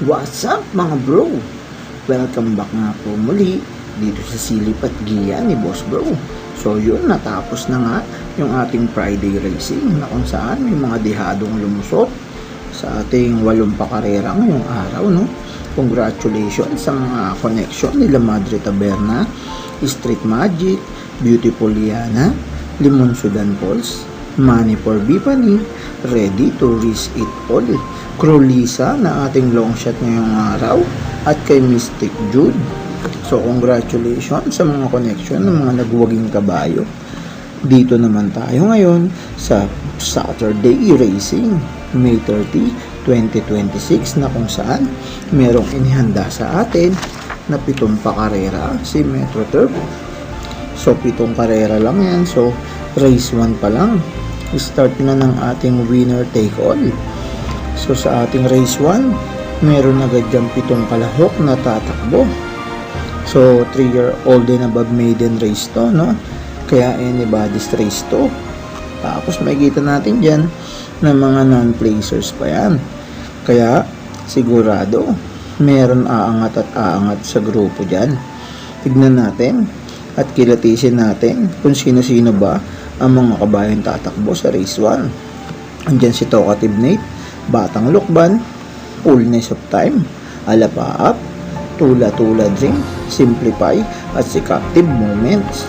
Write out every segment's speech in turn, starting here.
What's up mga bro? Welcome back nga po muli dito sa Silip at Giya ni Boss Bro. So yun, natapos na nga yung ating Friday racing na kung saan may mga dihadong lumusot sa ating 8 pakarera ngayong araw, no? Congratulations sa mga connection nila Madre Taberna, Street Magic, Beautiful Liana, Limon Sudan Pulse, Money for Bipani, Ready to Risk It All, Crolisa na ating long shot ngayong araw, at kay Mystic Jude. So congratulations sa mga connection ng mga nagwaging kabayo. Dito naman tayo ngayon sa Saturday Racing May 30, 2026 na kung saan merong inihanda sa atin na 7 pakarera si Metro Turf. So 7 karera lang yan. So race 1 pa lang, start na ng ating winner take all. So sa ating race 1, meron agad dyan 7 kalahok na tatakbo. So 3-year-old and above maiden race to, no? Kaya anybody's race to. Tapos makikita natin dyan na mga non-placers pa yan. Kaya sigurado meron aangat at aangat sa grupo dyan. Tignan natin at kilatisin natin kung sino-sino ba ang mga kabayang tatakbo sa race 1. Andyan si Talkative Nate, Batang Lukban, Coolness of Time, Alapa Up, Tula Tula Dream, Simplify, at si Captive Moments.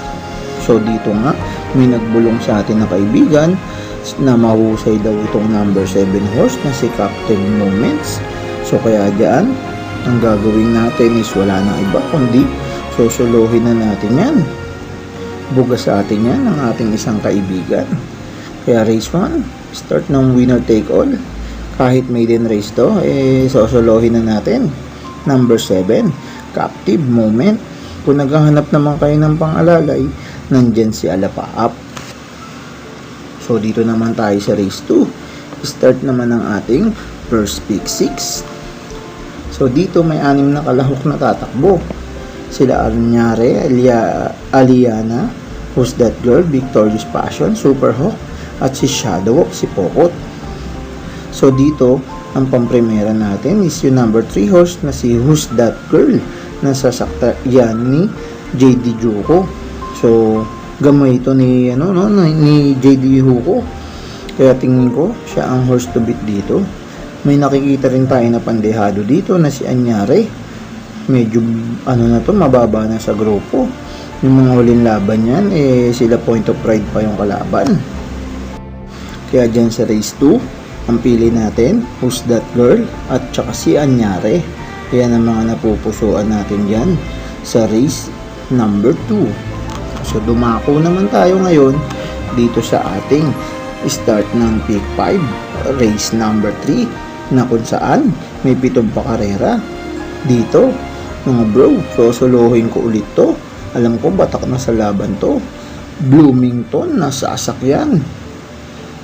So dito nga may nagbulong sa atin na kaibigan na mahusay daw itong number 7 horse na si Captive Moments. So kaya dyan ang gagawin natin is wala nang iba kundi susuluhin na natin yan. Bugas sa atin yan ang ating isang kaibigan. Kaya race 1, start ng winner take all. Kahit maiden race to, susuluhin na natin. Number 7, Captive Moment. Kung naghahanap naman kayo ng pang-alalay, nandyan si Alapa Up. So dito naman tayo sa race 2. Start naman ng ating first pick 6. So dito may 6 na kalahok na tatakbo. Sila Arnyare, Aliana, Who's That Girl, Victorious Passion, Super Hawk, at si Shadow of si Pokot. So dito ang pamprimera natin is yung number 3 horse na si Who's That Girl na sasakta yan ni JD Juko. So gamay ito ni ni JD Juko. Kaya tingin ko siya ang horse to beat dito. May nakikita rin tayo na pandehado dito na si Anyare. Medyo mababa na sa grupo. Yung mga huling laban yan, sila point of pride pa yung kalaban. Kaya dyan sa race 2, ang pili natin, Who's That Girl, at saka si Anyare. Kaya ang mga napupusuan natin dyan sa race number 2. So dumako naman tayo ngayon dito sa ating start ng pick 5, race number 3, na kung saan may 7 pakarera. Dito mga bro, susuluhin ko ulit to. Alam ko batak na sa laban to. Bloomington na sasakyan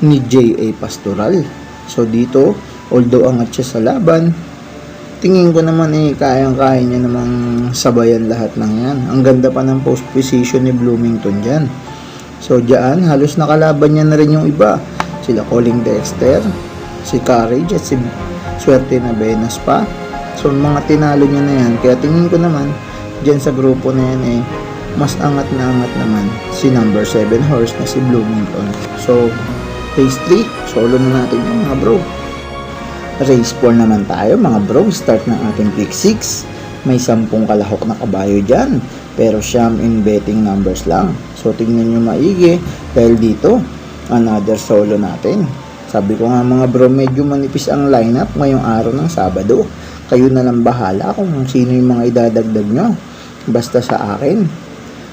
ni J.A. Pastoral. So dito, although angat siya sa laban, tingin ko naman kayang-kaya niya namang sabayan lahat ng yan. Ang ganda pa ng post position ni Bloomington dyan. So dyan, halos nakalaban niya na rin yung iba. Sila Colin Dexter, si Courage, at si Swerte na Venas pa. So mga tinalo niya na yan. Kaya tingin ko naman dyan sa grupo na yan mas angat na angat naman si number 7 horse na si Bloomington. So race 3, solo na natin yung mga bro. Race 4 naman tayo mga bro. Start ng ating pick 6. May 10 kalahok na kabayo dyan, pero siyam in betting numbers lang. So tingnan nyo maigi dahil dito another solo natin. Sabi ko nga mga bro, medyo manipis ang lineup ngayong araw ng Sabado. Kayo na lang bahala kung sino yung mga idadagdag nyo. Basta sa akin,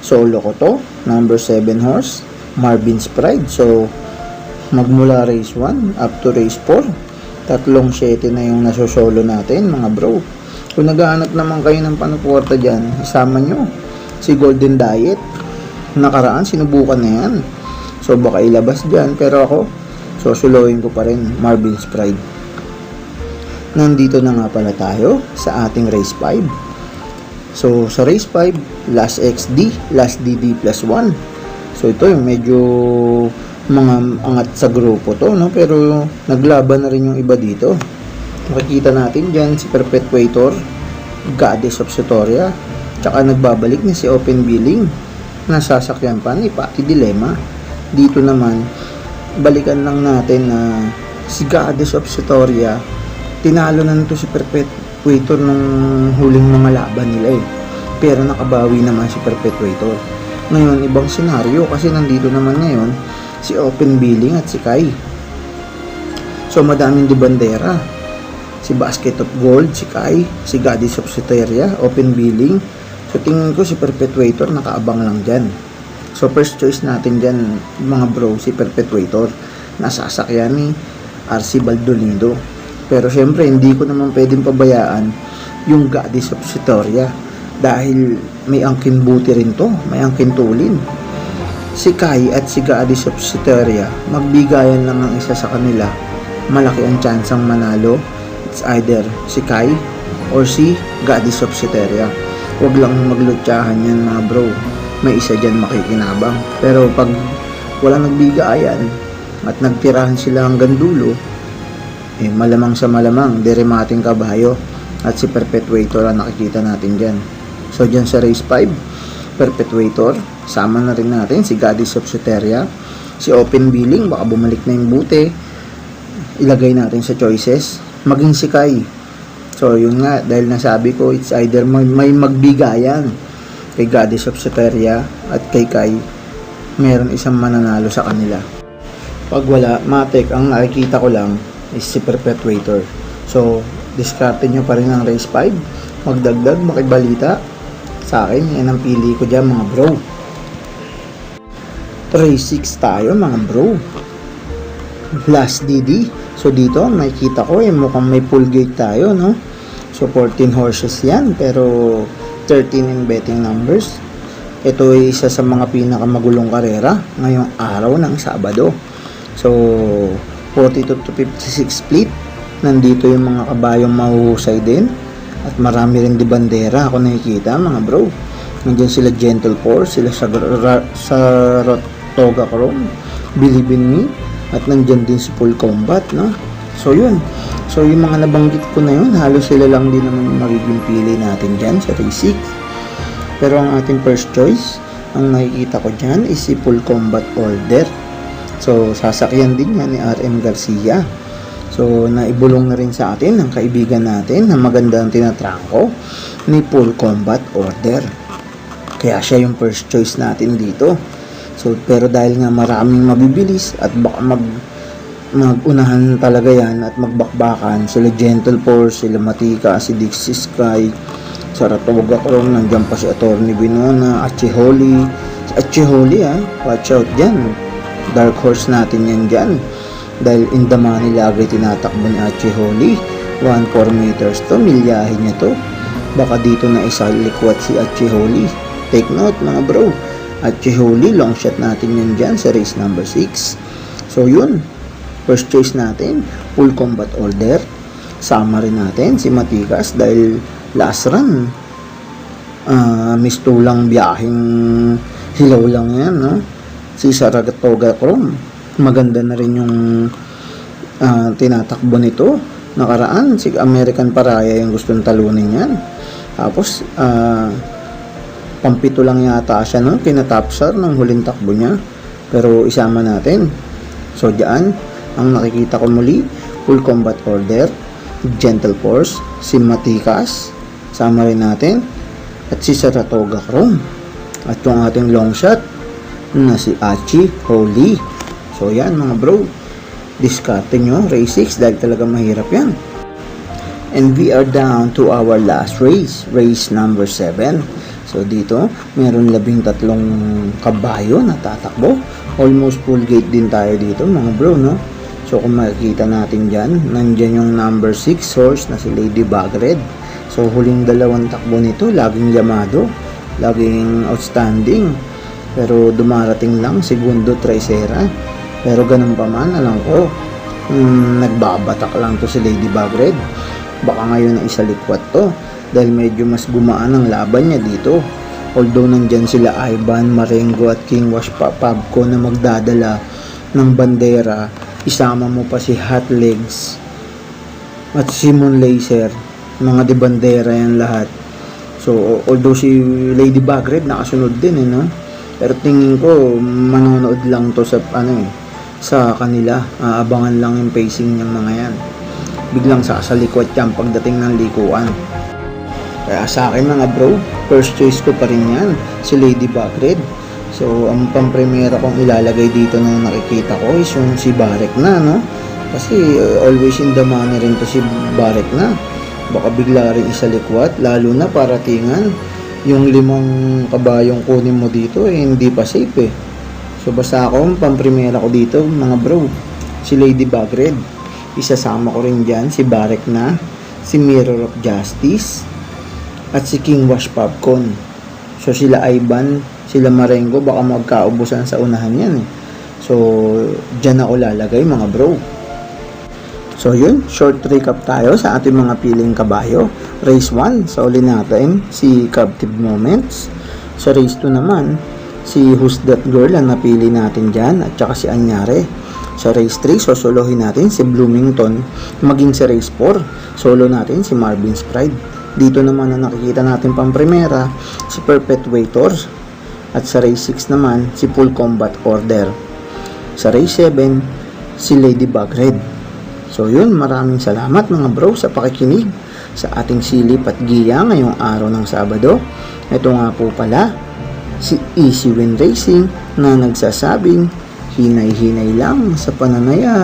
solo ko to, number 7 horse, Marvin's Pride. So magmula race 1 up to race 4, 3-7 na yung nasosolo natin mga bro. Kung naghahanap naman kayo ng panuporta dyan, isama nyo si Golden Diet. Nakaraan sinubukan na yan, so baka ilabas dyan, pero ako susulohin ko pa rin Marvin's Pride. Nandito na nga pala tayo sa ating race 5. So sa race 5, last XD, last DD plus 1. So ito yung medyo mga angat sa grupo to, no? Pero naglaban na rin yung iba dito. Makikita natin dyan si Perpetuator, Goddess of Soteria, tsaka nagbabalik na si Open Billing, nasasakyan pa ni Patty Dilemma. Dito naman, balikan lang natin na si Goddess of Soteria, tinalo na nito si Perpetuator nung huling mga laban nila pero nakabawi naman si Perpetuator. Ngayon, ibang senaryo kasi nandito naman ngayon si Open Billing at si Kai. So, madaming di bandera. Si Basket of Gold, si Kai, si Goddess of Soteria, Open Billing. So, tingin ko si Perpetuator nakaabang lang dyan. So, first choice natin dyan, mga bro, si Perpetuator. Nasasakyan ni RC Baldolindo. Pero, syempre, hindi ko naman pwedeng pabayaan yung Goddess of Soteria. Dahil may angkin buti rin to, may angkin tulin. Si Kai at si Goddess of Soteria, magbigayan lang ang isa sa kanila. Malaki ang tsansang manalo. It's either si Kai or si Goddess of Soteria. Huwag lang maglutsahan yan mga bro. May isa dyan makikinabang. Pero pag walang nagbigayan at nagtirahan sila hanggang dulo, malamang sa malamang, deremating kabayo at si Perpetuator ang nakikita natin dyan. So dyan sa race 5, Perpetuator, sama na rin natin si Goddess of Soteria, si Open Billing, baka bumalik na yung buti, ilagay natin sa choices, maging si Kai. So yun nga, dahil nasabi ko, it's either may magbigayan kay Goddess of Soteria at kay Kai, meron isang mananalo sa kanila. Pag wala, matek, ang nakikita ko lang is si Perpetuator. So discarte nyo pa rin ang race 5, magdagdag, makibalita sa akin, yan ang pili ko dyan mga bro. Race 6 tayo mga bro, last DD. So dito makikita ko mukhang may full gate tayo, no? So 14 horses yan, pero 13 in betting numbers. Ito ay isa sa mga pinakamagulong karera ngayong araw ng Sabado. So 42 to 56 split. Nandito yung mga kabayong mahuhusay din. At marami rin di bandera ako nakikita mga bro. Nandiyan sila Gentle Force, sila Saratoga Chrome, Believe in Me, at nandiyan din si Full Combat, no? So yun. So yung mga nabanggit ko na yun, halos sila lang din naman yung magiging pili natin dyan sa race 6. Pero ang ating first choice, ang nakikita ko dyan is si Full Combat Order. So sasakyan din yan ni RM Garcia. So, naibulong na rin sa atin ng kaibigan natin na maganda ang tinatrangko ni Full Combat Order. Kaya siya yung first choice natin dito. So, pero dahil nga maraming mabibilis at baka magunahan talaga yan at magbakbakan, sila Gentle Force, sila Matika, si Dixie Sky, Saratoga Chrome, nandiyan pa si Attorney Binona, Achiholi. Si Achiholi watch out dyan. Dark horse natin yan dyan. Dahil in the money lagi tinatakbo ni Achiholi. 1-4 meters to, milyahin niya to. Baka dito na isa likwat si Achiholi. Take note mga bro, Achiholi, long shot natin yan dyan sa race number 6. So yun, first choice natin, Full Combat Order. Sama rin natin si Matikas dahil last run, mistulang biyaheng hilaw lang yan, no? Si Saratoga Chrome, maganda na rin yung tinatakbo nito. Nakaraan, si American Paraya yung gustong talunin yan. Tapos, pampito lang yata siya, no? Kinatapsar ng huling takbo niya. Pero isama natin. So, dyan, ang nakikita ko muli, Full Combat Order, Gentle Force, si Matikas, sama rin natin, at si Saratoga Chrome. At yung ating long shot, na si Achiholi. So yan mga bro, discarte nyo race 6 dahil talaga mahirap yan. And we are down to our last race, race number 7. So dito, meron 13 kabayo na tatakbo. Almost full gate din tayo dito mga bro, no? So kung makikita natin dyan, nandyan yung number 6 horse na si Lady Bagred. So huling dalawang takbo nito, laging yamado, laging outstanding. Pero dumarating lang, segundo, Tricera. Pero ganun pa man, alam ko, nagbabatak lang to si Lady Bagred. Baka ngayon na isalikwat to dahil medyo mas gumaan ang laban niya dito. Although nandyan sila Ivan, Marengo at King Wash Pabco na magdadala ng bandera, isama mo pa si Hot Legs at Simon Laser, mga debandera yan lahat. So although si Lady Bagred nakasunod din no, pero tingin ko manonood lang to sa sa kanila, aabangan lang yung pacing ng mga yan, biglang sasalikwat yan pagdating ng likuan. Kaya sa akin mga bro, first choice ko pa rin yan, si Lady Bagred. So ang pampremera kong ilalagay dito na nakikita ko is yung si Barek na, no? Kasi always in the money rin to si Barek na. Baka bigla rin isalikwat, lalo na paratingan yung 5 kabayong kunin mo dito hindi pa safe So basta ako, pampremera ko dito mga bro, si Lady Bagred. Isasama ko rin dyan si Barek na, si Mirror of Justice, at si King Wash Popcorn. So sila Ivan, sila Marengo, baka magkaubusan sa unahan yan So dyan ako lalagay mga bro. So yun, short recap tayo sa ating mga piling kabayo. Race 1, sa uli natin si Captive Moments. Sa race 2 naman, si Who's That Girl ang napili natin dyan, at saka si Anyare. Sa race 3, sosolohin natin si Bloomington. Maging sa race 4, solo natin si Marvin's Pride. Dito naman na nakikita natin pampremera, si Perpetuators. At sa race 6 naman, si Full Combat Order. Sa race 7, si Lady Bagred. So yun, maraming salamat mga bro sa pakikinig sa ating silip at giya ngayong araw ng Sabado. Ito nga po pala, si Easy Win Racing na nagsasabing, hinay-hinay lang sa pananaya.